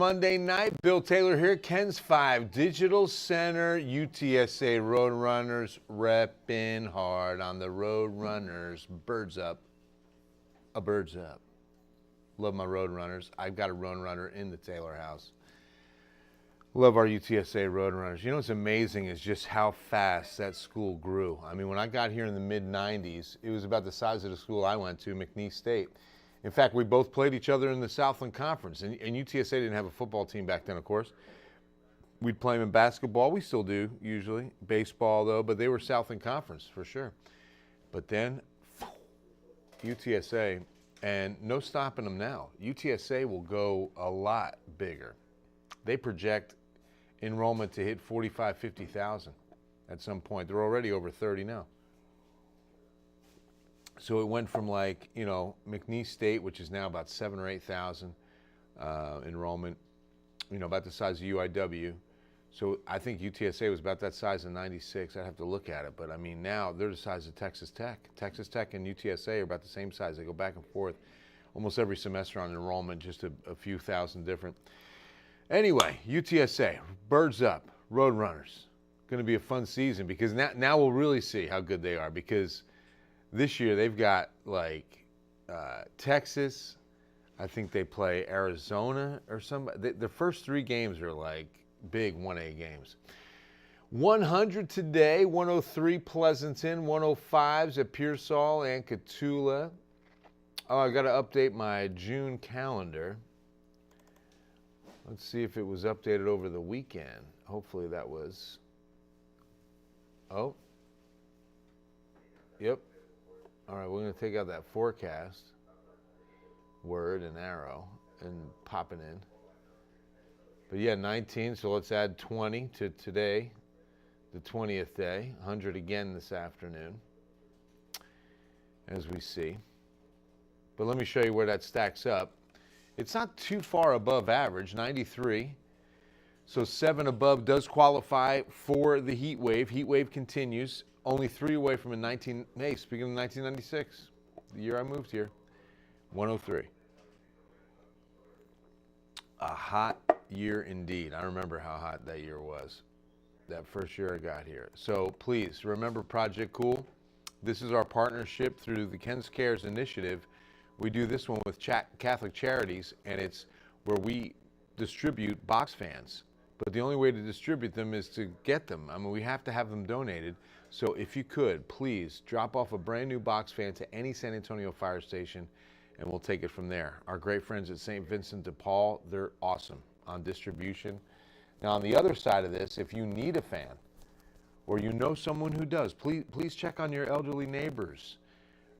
Monday night. Bill Taylor here. Ken's 5 Digital Center, UTSA Roadrunners repping hard on the Roadrunners. Birds up. A bird's up. Love my Roadrunners. I've got a Roadrunner in the Taylor house. Love our UTSA Roadrunners. You know what's amazing is just how fast that school grew. I mean, when I got here in the mid-90s, it was about the size of the school I went to, McNeese State. In fact, we both played each other in the Southland Conference, and UTSA didn't have a football team back then, of course. We'd play them in basketball. We still do, usually. Baseball, though, but they were Southland Conference for sure. But then, UTSA, and no stopping them now. UTSA will go a lot bigger. They project enrollment to hit 45, 50,000 at some point. They're already over 30 now. So it went from like, you know, McNeese State, which is now about 7,000 or 8,000 enrollment, you know, about the size of UIW. So I think UTSA was about that size in '96. I'd have to look at it. But I mean, now they're the size of Texas Tech. Texas Tech and UTSA are about the same size. They go back and forth almost every semester on enrollment, just a few thousand different. Anyway, UTSA, birds up, Roadrunners. Going to be a fun season because now we'll really see how good they are, because this year they've got like Texas. I think they play Arizona or somebody. The first 3 games are like big 1A games. 100 today, 103 Pleasanton, 105s at Pearsall and Cotulla. Oh, I got to update my June calendar. Let's see if it was updated over the weekend. Hopefully that was. Oh. Yep. All right, we're going to take out that forecast word and arrow and pop it in. But yeah, 19, so let's add 20 to today, the 20th day. 100 again this afternoon, as we see. But let me show you where that stacks up. It's not too far above average, 93. So 7 above does qualify for the heat wave. Heat wave continues. Only 3 away from a speaking of 1996, the year I moved here, 103. A hot year indeed. I remember how hot that year was, that first year I got here. So please remember Project Cool. This is our partnership through the Ken's Cares initiative. We do this one with Catholic Charities, and it's where we distribute box fans. But the only way to distribute them is to get them. I mean, we have to have them donated. So if you could, please drop off a brand new box fan to any San Antonio fire station, and we'll take it from there. Our great friends at St. Vincent de Paul, they're awesome on distribution. Now, on the other side of this, if you need a fan, or you know someone who does, please check on your elderly neighbors.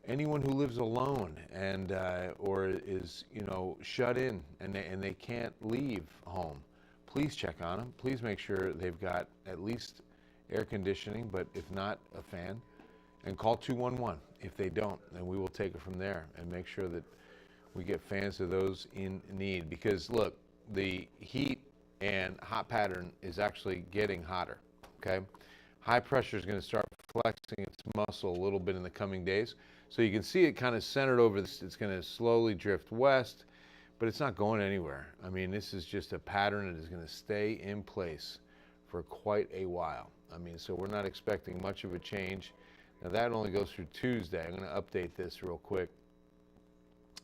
Anyone who lives alone and or is, you know, shut in and they can't leave home, please check on them. Please make sure they've got at least air conditioning, but if not, a fan. And call 211. If they don't, then we will take it from there and make sure that we get fans to those in need. Because look, the heat and hot pattern is actually getting hotter, okay? High pressure is going to start flexing its muscle a little bit in the coming days. So you can see it kind of centered over this. It's going to slowly drift west, but it's not going anywhere. I mean, this is just a pattern that is going to stay in place for quite a while. I mean, so we're not expecting much of a change. Now that only goes through Tuesday. I'm going to update this real quick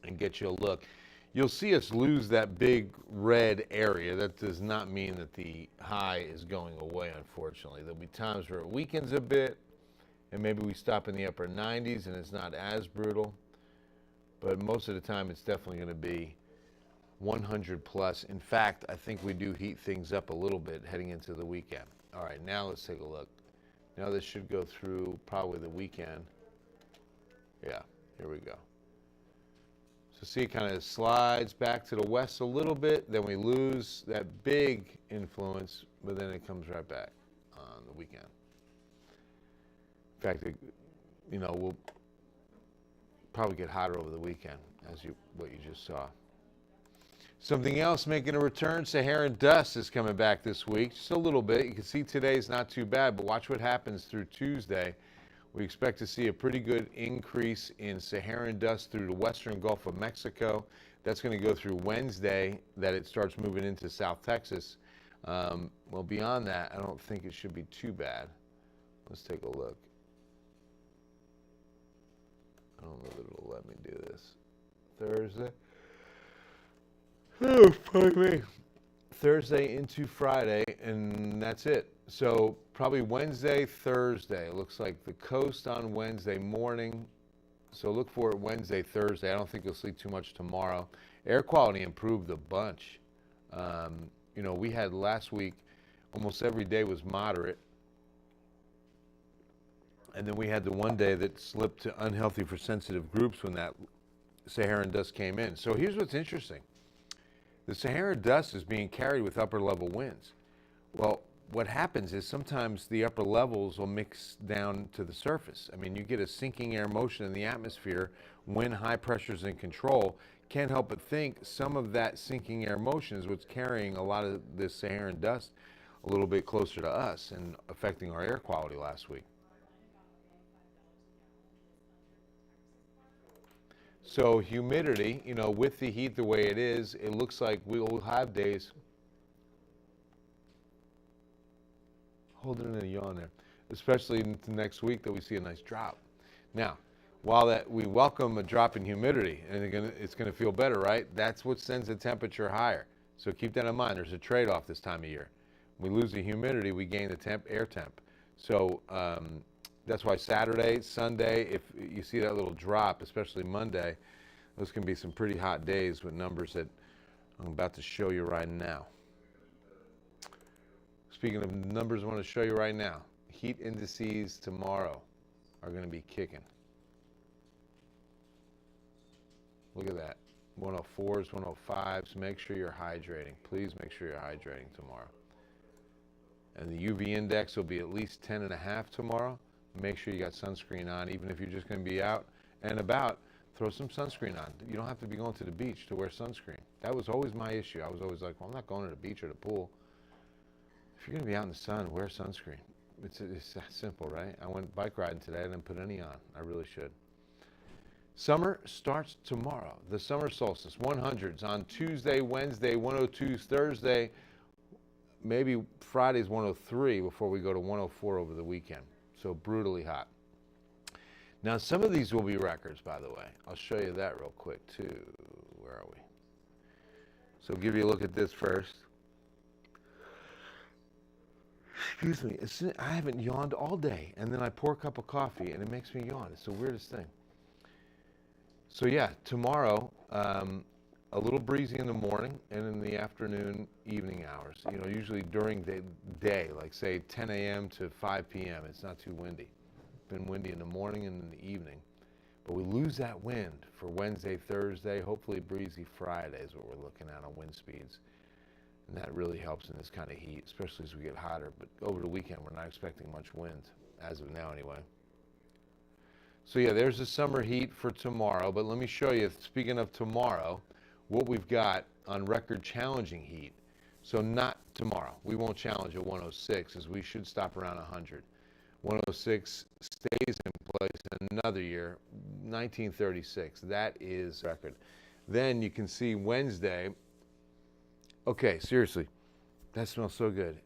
and get you a look. You'll see us lose that big red area. That does not mean that the high is going away, unfortunately. There'll be times where it weakens a bit, and maybe we stop in the upper 90s and it's not as brutal. But most of the time, it's definitely going to be 100 plus. In fact, I think we do heat things up a little bit heading into the weekend. All right, now let's take a look. Now this should go through probably the weekend. Yeah, here we go. So see, it kind of slides back to the west a little bit, then we lose that big influence, but then it comes right back on the weekend. In fact, you know, we'll probably get hotter over the weekend, as what you just saw. Something else making a return, Sahara Dust is coming back this week, just a little bit. You can see today's not too bad, but watch what happens through Tuesday. We expect to see a pretty good increase in Saharan dust through the western Gulf of Mexico. That's going to go through Wednesday, that it starts moving into South Texas. Well, beyond that, I don't think it should be too bad. Let's take a look. I don't know that it'll let me do this. Thursday. Oh, fuck me. Thursday into Friday, and that's it. So probably Wednesday, Thursday. It looks like the coast on Wednesday morning. So look for it Wednesday, Thursday. I don't think you'll see too much tomorrow. Air quality improved a bunch. You know, we had last week, almost every day was moderate. And then we had the one day that slipped to unhealthy for sensitive groups when that Saharan dust came in. So here's what's interesting. The Sahara dust is being carried with upper level winds. Well, what happens is sometimes the upper levels will mix down to the surface. I mean, you get a sinking air motion in the atmosphere when high pressure is in control. Can't help but think some of that sinking air motion is what's carrying a lot of this Saharan dust a little bit closer to us and affecting our air quality last week. So humidity, you know, with the heat the way it is, it looks like we'll have days. Holding in a yawn there, especially into next week that we see a nice drop. Now, while that we welcome a drop in humidity, and it's going to feel better, right? That's what sends the temperature higher. So keep that in mind. There's a trade-off this time of year. When we lose the humidity, we gain the air temp. So that's why Saturday, Sunday, if you see that little drop, especially Monday, those can be some pretty hot days with numbers that I'm about to show you right now. Speaking of numbers I want to show you right now, heat indices tomorrow are going to be kicking. Look at that. 104s, 105s. Make sure you're hydrating. Please make sure you're hydrating tomorrow. And the UV index will be at least 10.5 tomorrow. Make sure you got sunscreen on. Even if you're just going to be out and about, throw some sunscreen on. You don't have to be going to the beach to wear sunscreen. That was always my issue. I was always like, well, I'm not going to the beach or the pool. If you're going to be out in the sun, wear sunscreen. It's that simple, right? I went bike riding today. I didn't put any on. I really should. Summer starts tomorrow. The summer solstice, 100s on Tuesday, Wednesday, 102s Thursday, maybe Friday's 103 before we go to 104 over the weekend. So brutally hot. Now, some of these will be records, by the way. I'll show you that real quick, too. Where are we? So give you a look at this first. Excuse me. I haven't yawned all day, and then I pour a cup of coffee, and it makes me yawn. It's the weirdest thing. So, yeah, tomorrow, a little breezy in the morning and in the afternoon, evening hours. You know, usually during the day, like, say, 10 a.m. to 5 p.m., it's not too windy. Been windy in the morning and in the evening. But we lose that wind for Wednesday, Thursday, hopefully breezy Friday is what we're looking at on wind speeds. And that really helps in this kind of heat, especially as we get hotter. But over the weekend, we're not expecting much wind, as of now anyway. So yeah, there's the summer heat for tomorrow. But let me show you, speaking of tomorrow, what we've got on record challenging heat. So not tomorrow. We won't challenge at 106, as we should stop around 100. 106 stays in place another year, 1936. That is record. Then you can see Wednesday. Okay, seriously, that smells so good.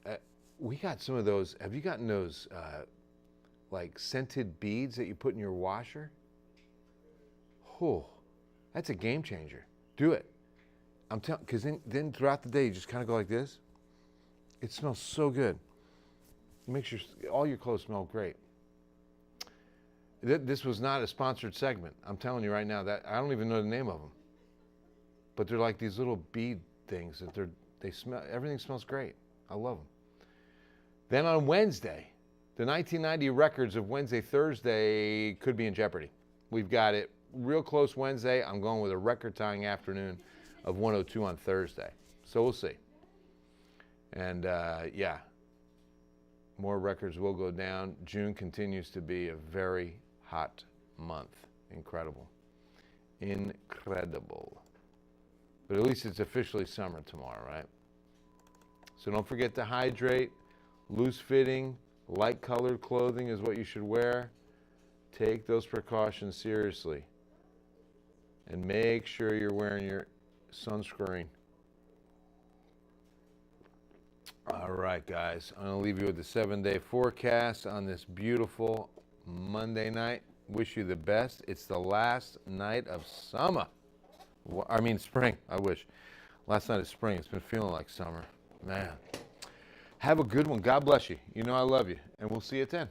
We got some of those. Have you gotten those like scented beads that you put in your washer? Oh, that's a game changer. Do it. I'm telling, because then throughout the day you just kind of go like this. It smells so good. It makes all your clothes smell great. This was not a sponsored segment. I'm telling you right now that I don't even know the name of them, but they're like these little bead things that they smell. Everything smells great. I love them. Then on Wednesday, the 1990 records of Wednesday, Thursday could be in jeopardy. We've got it real close Wednesday. I'm going with a record-tying afternoon of 102 on Thursday. So we'll see. And yeah, more records will go down. June continues to be a very hot month. Incredible. Incredible. But at least it's officially summer tomorrow, right? So don't forget to hydrate. Loose fitting, light colored clothing is what you should wear. Take those precautions seriously. And make sure you're wearing your sunscreen. All right, guys. I'm going to leave you with the 7-day forecast on this beautiful Monday night. Wish you the best. It's the last night of summer. I mean, spring. I wish. Last night of spring. It's been feeling like summer. Man. Have a good one. God bless you. You know I love you. And we'll see you at 10.